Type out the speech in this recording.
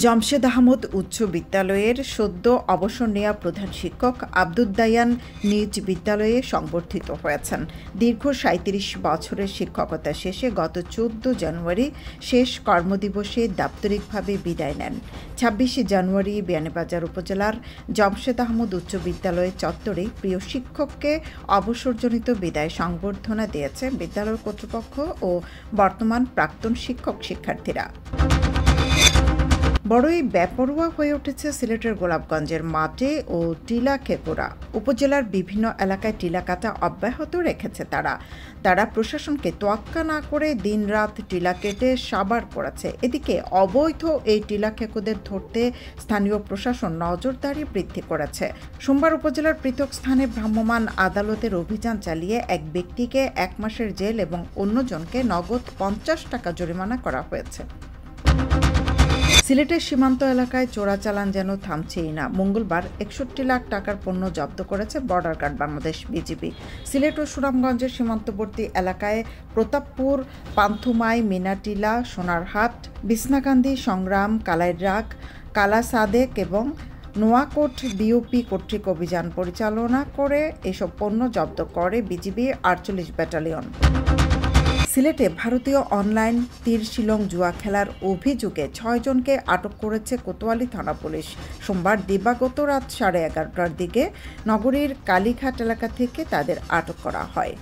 জমশেদ আহমদ উচ্চ বিদ্যালয়ের সদ্য অবসর নেওয়া প্রধান শিক্ষক আব্দুদ্দায়ান নিজ বিদ্যালয়ে সংবর্ধিত হয়েছেন। দীর্ঘ ৩৭ বছরের শিক্ষকতা শেষে গত ১৪ জানুয়ারি শেষ কর্মদিবসে দাপ্তরিকভাবে বিদায় নেন। ২৬ জানুয়ারি বিয়ানীবাজার উপজেলার জমশেদ আহমদ উচ্চ বিদ্যালয় চত্বরে প্রিয় শিক্ষককে অবসরজনিত বিদায় সংবর্ধনা দিয়েছে বিদ্যালয় কর্তৃপক্ষ ও বর্তমান প্রাক্তন শিক্ষক-শিক্ষার্থীরা। বড়ই বেপরোয়া হয়ে উঠেছে সিলেটের গোলাপগঞ্জের মাঠে ও টিলা খেপুরা উপজেলার বিভিন্ন এলাকায় টিলা কাটা অব্যাহত রেখেছে তারা প্রশাসনকে তোয়াক্কা না করে দিনরাত টিলা কেটে সাবার করেছে। এদিকে অবৈধ এই টিলা খেকোদের ধরতে স্থানীয় প্রশাসন নজরদারি বৃদ্ধি করেছে। সোমবার উপজেলার পৃথক স্থানে ভ্রাম্যমাণ আদালতের অভিযান চালিয়ে এক ব্যক্তিকে ১ মাসের জেল এবং অন্যজনকে নগদ ৫০ টাকা জরিমানা করা হয়েছে। সিলেটের সীমান্ত এলাকায় চোরাচালান যেন থামছেই না। মঙ্গলবার ৬১ লাখ টাকার পণ্য জব্দ করেছে border guard Bangladesh BGB. Sylhet ও সুনামগঞ্জের সীমান্তবর্তী এলাকায় প্রতাপপুর, পান্থুমাই, মিনাটিলা, সোনারহাট, বিছনাকান্দি, সংগ্রাম, কালাইরাগ, কালা সাদেক এবং নোয়াকোট বিওপি কর্তৃক অভিযান পরিচালনা করে এসব পণ্য জব্দ করে বিজিবি ৪৮ ব্যাটালিয়ন। সিলেটে ভারতীয় অনলাইন তীর শিলং জুয়া খেলার অভিযোগে ৬ জনকে আটক করেছে কোতোয়ালি থানা পুলিশ। সোমবার দিবাগত রাত 11:30টার দিকে নগরীর কালীঘাট এলাকা থেকে তাদের আটক করা হয়।